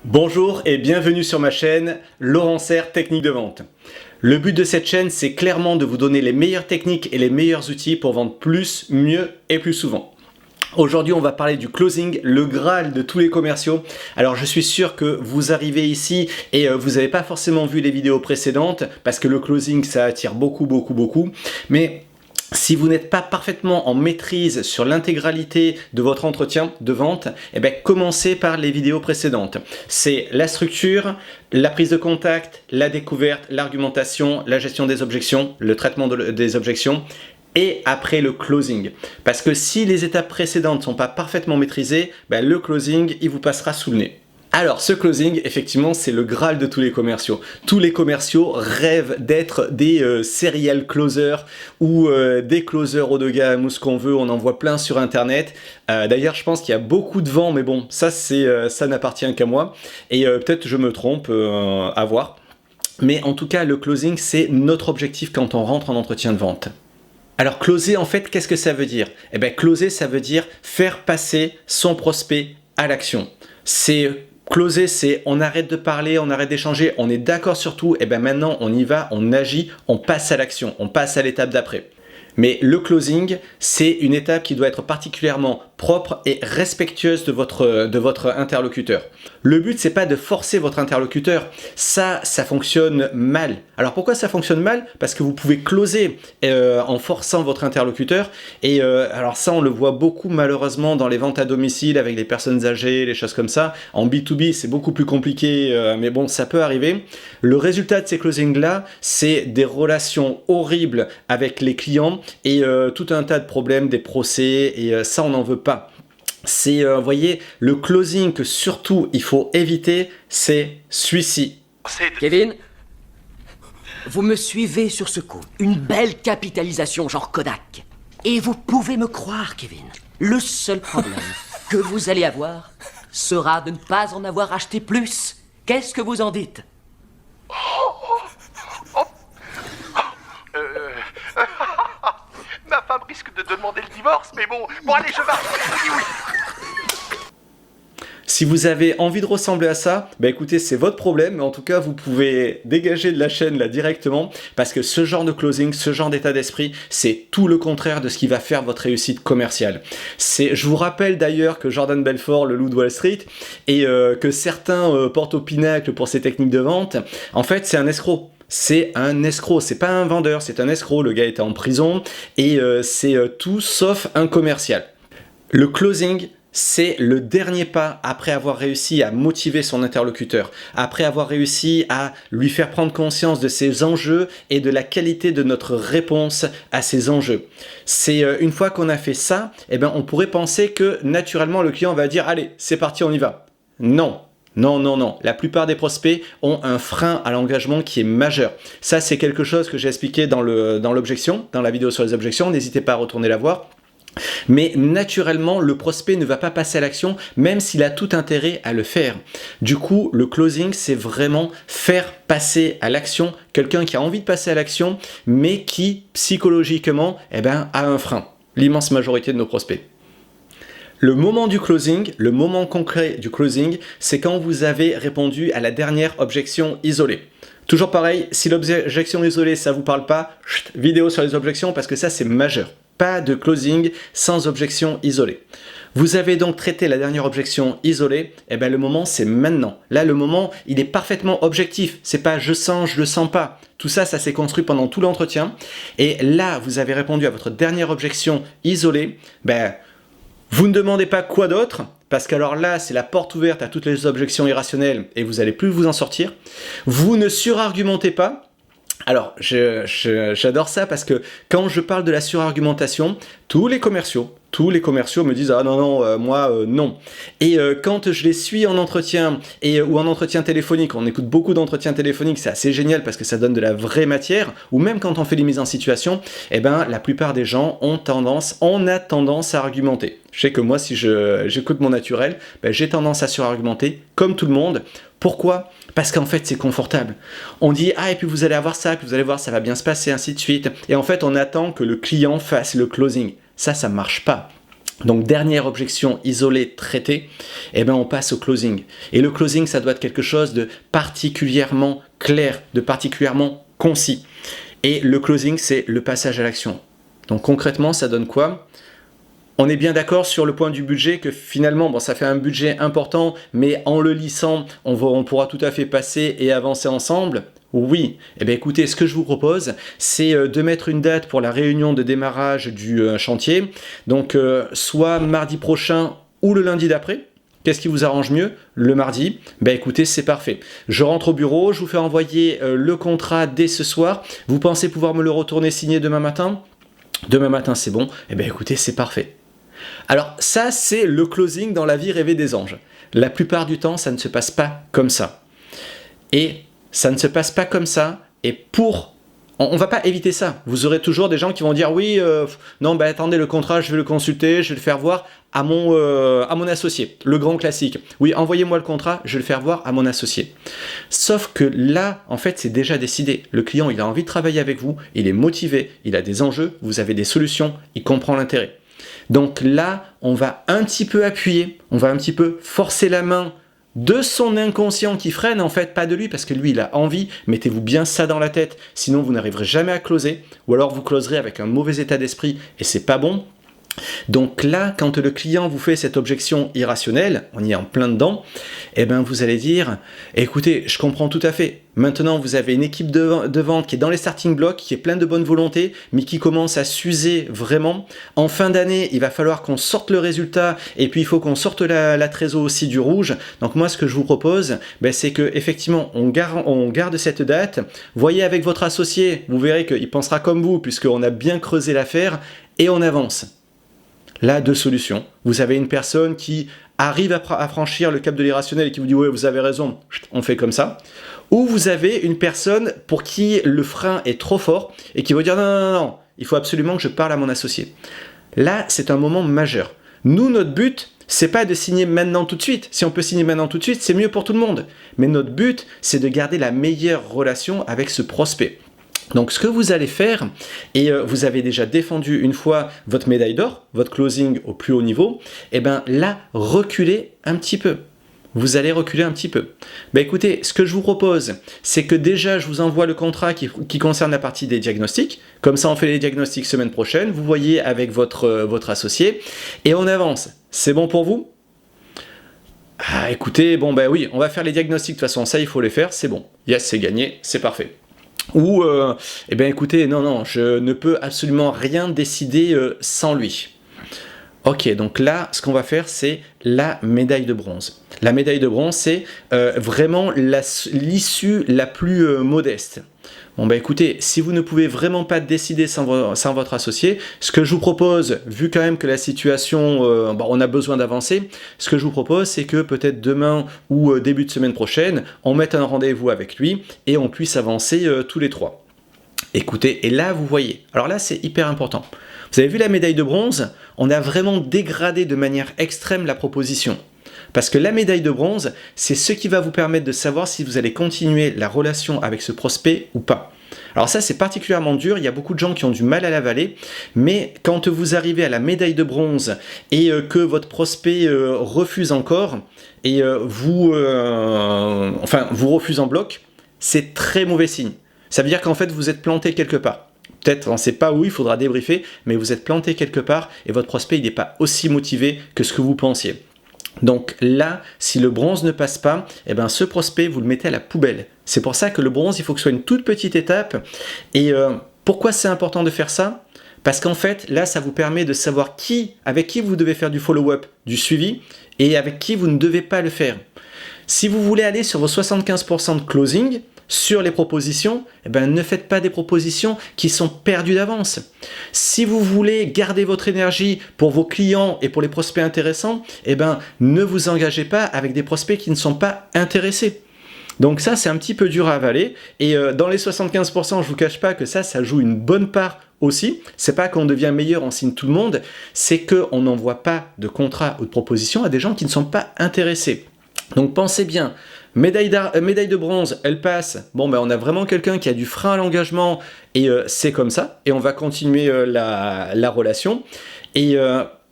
Bonjour et bienvenue sur ma chaîne Laurent Serre Technique de Vente. Le but de cette chaîne, c'est clairement de vous donner les meilleures techniques et les meilleurs outils pour vendre plus, mieux et plus souvent. Aujourd'hui, on va parler du closing, le Graal de tous les commerciaux. Alors, je suis sûr que vous arrivez ici et vous n'avez pas forcément vu les vidéos précédentes parce que le closing, ça attire beaucoup. Mais si vous n'êtes pas parfaitement en maîtrise sur l'intégralité de votre entretien de vente, commencez par les vidéos précédentes. C'est la structure, la prise de contact, la découverte, l'argumentation, la gestion des objections, le traitement des objections et après le closing. Parce que si les étapes précédentes ne sont pas parfaitement maîtrisées, le closing, il vous passera sous le nez. Alors, ce closing, effectivement, c'est le Graal de tous les commerciaux. Tous les commerciaux rêvent d'être des serial closers ou des closers haut de gamme ou ce qu'on veut. On en voit plein sur Internet. D'ailleurs, je pense qu'il y a beaucoup de vent, mais bon, ça n'appartient qu'à moi. Et peut-être je me trompe, à voir. Mais en tout cas, le closing, c'est notre objectif quand on rentre en entretien de vente. Alors, closer, en fait, qu'est-ce que ça veut dire? Closer, ça veut dire faire passer son prospect à l'action. Closer, c'est on arrête de parler, on arrête d'échanger, on est d'accord sur tout, et maintenant on y va, on agit, on passe à l'action, on passe à l'étape d'après. Mais le closing, c'est une étape qui doit être particulièrement propre et respectueuse de votre interlocuteur. Le but, c'est pas de forcer votre interlocuteur. Ça fonctionne mal. Alors pourquoi ça fonctionne mal? Parce que vous pouvez closer en forçant votre interlocuteur. Et alors ça, on le voit beaucoup malheureusement dans les ventes à domicile avec les personnes âgées, les choses comme ça. En B2B, c'est beaucoup plus compliqué, mais bon, ça peut arriver. Le résultat de ces closings-là, c'est des relations horribles avec les clients et tout un tas de problèmes, des procès, et ça, on n'en veut pas. C'est, vous voyez, le closing que surtout il faut éviter, c'est celui-ci. Kevin, vous me suivez sur ce coup. Une belle capitalisation genre Kodak. Et vous pouvez me croire, Kevin, le seul problème que vous allez avoir sera de ne pas en avoir acheté plus. Qu'est-ce que vous en dites? Ma femme risque de demander le divorce, mais bon allez, je vais. Oui. Si vous avez envie de ressembler à ça, écoutez, c'est votre problème, mais en tout cas, vous pouvez dégager de la chaîne là directement, parce que ce genre de closing, ce genre d'état d'esprit, c'est tout le contraire de ce qui va faire votre réussite commerciale. Je vous rappelle d'ailleurs que Jordan Belfort, le loup de Wall Street, et que certains portent au pinacle pour ses techniques de vente, en fait, c'est un escroc. C'est un escroc, c'est pas un vendeur, c'est un escroc. Le gars était en prison et c'est tout sauf un commercial. Le closing, c'est le dernier pas après avoir réussi à motiver son interlocuteur, après avoir réussi à lui faire prendre conscience de ses enjeux et de la qualité de notre réponse à ces enjeux. C'est une fois qu'on a fait ça, on pourrait penser que naturellement le client va dire « Allez, c'est parti, on y va ». Non. Non. La plupart des prospects ont un frein à l'engagement qui est majeur. Ça, c'est quelque chose que j'ai expliqué dans l'objection, dans la vidéo sur les objections. N'hésitez pas à retourner la voir. Mais naturellement, le prospect ne va pas passer à l'action, même s'il a tout intérêt à le faire. Du coup, le closing, c'est vraiment faire passer à l'action quelqu'un qui a envie de passer à l'action, mais qui, psychologiquement, a un frein. L'immense majorité de nos prospects. Le moment du closing, le moment concret du closing, c'est quand vous avez répondu à la dernière objection isolée. Toujours pareil, si l'objection isolée, ça ne vous parle pas, vidéo sur les objections parce que ça, c'est majeur. Pas de closing sans objection isolée. Vous avez donc traité la dernière objection isolée, le moment, c'est maintenant. Là, le moment, il est parfaitement objectif. C'est pas je sens, je le sens pas. Tout ça, ça s'est construit pendant tout l'entretien. Et là, vous avez répondu à votre dernière objection isolée, vous ne demandez pas quoi d'autre, parce qu'alors là, c'est la porte ouverte à toutes les objections irrationnelles et vous n'allez plus vous en sortir. Vous ne surargumentez pas. Alors, j'adore ça parce que quand je parle de la surargumentation, tous les commerciaux me disent « Ah non, moi, non ». Et quand je les suis en entretien ou en entretien téléphonique, on écoute beaucoup d'entretiens téléphoniques, c'est assez génial parce que ça donne de la vraie matière, ou même quand on fait les mises en situation, la plupart des gens on a tendance à argumenter. Je sais que moi, si j'écoute mon naturel, j'ai tendance à surargumenter, comme tout le monde. Pourquoi? Parce qu'en fait, c'est confortable. On dit « Ah, et puis vous allez avoir ça, puis vous allez voir, ça va bien se passer, ainsi de suite. » Et en fait, on attend que le client fasse le closing. Ça marche pas. Donc dernière objection isolée, traitée, eh ben on passe au closing. Et le closing, ça doit être quelque chose de particulièrement clair, de particulièrement concis. Et le closing, c'est le passage à l'action. Donc concrètement, ça donne quoi ? On est bien d'accord sur le point du budget que finalement, bon, ça fait un budget important, mais en le lissant, on pourra tout à fait passer et avancer ensemble. Oui, eh bien écoutez, ce que je vous propose, c'est de mettre une date pour la réunion de démarrage du chantier, donc soit mardi prochain ou le lundi d'après. Qu'est-ce qui vous arrange mieux ? Le mardi. Ben écoutez, c'est parfait. Je rentre au bureau, je vous fais envoyer le contrat dès ce soir. Vous pensez pouvoir me le retourner signé demain matin ? Demain matin, c'est bon. Eh bien écoutez, c'est parfait. Alors ça, c'est le closing dans la vie rêvée des anges. La plupart du temps, ça ne se passe pas comme ça. Et ça ne se passe pas comme ça. Et on ne va pas éviter ça. Vous aurez toujours des gens qui vont dire oui, non, bah attendez, le contrat, je vais le consulter, je vais le faire voir à mon associé. Le grand classique. Oui, envoyez-moi le contrat, je vais le faire voir à mon associé. Sauf que là, en fait, c'est déjà décidé. Le client, il a envie de travailler avec vous, il est motivé, il a des enjeux, vous avez des solutions, il comprend l'intérêt. Donc là, on va un petit peu appuyer, on va un petit peu forcer la main de son inconscient qui freine, en fait, pas de lui, parce que lui, il a envie. Mettez-vous bien ça dans la tête, sinon vous n'arriverez jamais à closer, ou alors vous closerez avec un mauvais état d'esprit, et c'est pas bon. Donc là, quand le client vous fait cette objection irrationnelle, on y est en plein dedans, eh ben vous allez dire, écoutez, je comprends tout à fait. Maintenant, vous avez une équipe de vente qui est dans les starting blocks, qui est pleine de bonne volonté, mais qui commence à s'user vraiment. En fin d'année, il va falloir qu'on sorte le résultat, et puis il faut qu'on sorte la trésor aussi du rouge. Donc moi, ce que je vous propose, c'est que effectivement, on garde cette date. Voyez avec votre associé, vous verrez qu'il pensera comme vous, puisqu'on a bien creusé l'affaire, et on avance. Là, deux solutions. Vous avez une personne qui arrive à franchir le cap de l'irrationnel et qui vous dit « ouais, vous avez raison, on fait comme ça ». Ou vous avez une personne pour qui le frein est trop fort et qui va dire « non, il faut absolument que je parle à mon associé ». Là, c'est un moment majeur. Nous, notre but, c'est pas de signer maintenant tout de suite. Si on peut signer maintenant tout de suite, c'est mieux pour tout le monde. Mais notre but, c'est de garder la meilleure relation avec ce prospect. Donc ce que vous allez faire, et vous avez déjà défendu une fois votre médaille d'or, votre closing au plus haut niveau, et bien là, reculez un petit peu. Vous allez reculer un petit peu. Écoutez, ce que je vous propose, c'est que déjà je vous envoie le contrat qui concerne la partie des diagnostics. Comme ça, on fait les diagnostics semaine prochaine. Vous voyez avec votre associé, et on avance. C'est bon pour vous ? Ah, écoutez, oui, on va faire les diagnostics de toute façon, ça il faut les faire, c'est bon. Yes, c'est gagné, c'est parfait. Ou, écoutez, non, je ne peux absolument rien décider sans lui. Ok, donc là, ce qu'on va faire, c'est la médaille de bronze. La médaille de bronze, c'est vraiment l'issue la plus modeste. Écoutez, si vous ne pouvez vraiment pas décider sans votre associé, ce que je vous propose, vu quand même que la situation, on a besoin d'avancer, ce que je vous propose, c'est que peut-être demain ou début de semaine prochaine, on mette un rendez-vous avec lui et on puisse avancer tous les trois. Écoutez, et là, vous voyez, alors là, c'est hyper important. Vous avez vu la médaille de bronze ? On a vraiment dégradé de manière extrême la proposition. Parce que la médaille de bronze, c'est ce qui va vous permettre de savoir si vous allez continuer la relation avec ce prospect ou pas. Alors ça, c'est particulièrement dur, il y a beaucoup de gens qui ont du mal à l'avaler, mais quand vous arrivez à la médaille de bronze et que votre prospect refuse encore, et vous refuse en bloc, c'est très mauvais signe. Ça veut dire qu'en fait, vous êtes planté quelque part. Peut-être, on ne sait pas où, il faudra débriefer, mais vous êtes planté quelque part et votre prospect n'est pas aussi motivé que ce que vous pensiez. Donc là, si le bronze ne passe pas, ce prospect, vous le mettez à la poubelle. C'est pour ça que le bronze, il faut que ce soit une toute petite étape. Et pourquoi c'est important de faire ça ? Parce qu'en fait, là, ça vous permet de savoir avec qui vous devez faire du follow-up, du suivi, et avec qui vous ne devez pas le faire. Si vous voulez aller sur vos 75% de closing, sur les propositions, ne faites pas des propositions qui sont perdues d'avance. Si vous voulez garder votre énergie pour vos clients et pour les prospects intéressants, ne vous engagez pas avec des prospects qui ne sont pas intéressés. Donc ça, c'est un petit peu dur à avaler. Et dans les 75%, je vous cache pas que ça joue une bonne part aussi. C'est pas qu'on devient meilleur, on signe tout le monde, c'est qu'on n'envoie pas de contrat ou de proposition à des gens qui ne sont pas intéressés. Donc pensez bien, médaille de bronze, elle passe. On a vraiment quelqu'un qui a du frein à l'engagement et c'est comme ça. Et on va continuer la relation. Et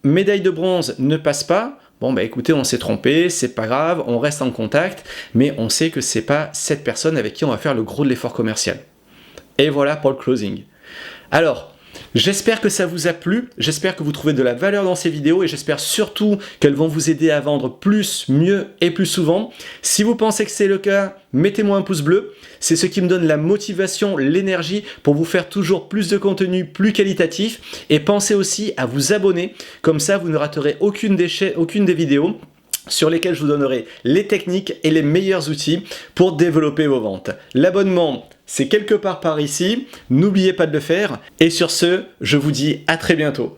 médaille de bronze ne passe pas, bon bah écoutez, on s'est trompé, c'est pas grave, on reste en contact, mais on sait que c'est pas cette personne avec qui on va faire le gros de l'effort commercial. Et voilà pour le closing. Alors, j'espère que ça vous a plu, j'espère que vous trouvez de la valeur dans ces vidéos et j'espère surtout qu'elles vont vous aider à vendre plus, mieux et plus souvent. Si vous pensez que c'est le cas, mettez-moi un pouce bleu, c'est ce qui me donne la motivation, l'énergie pour vous faire toujours plus de contenu plus qualitatif et pensez aussi à vous abonner, comme ça vous ne raterez aucune des vidéos sur lesquelles je vous donnerai les techniques et les meilleurs outils pour développer vos ventes. L'abonnement, c'est quelque part par ici, n'oubliez pas de le faire, et sur ce, je vous dis à très bientôt.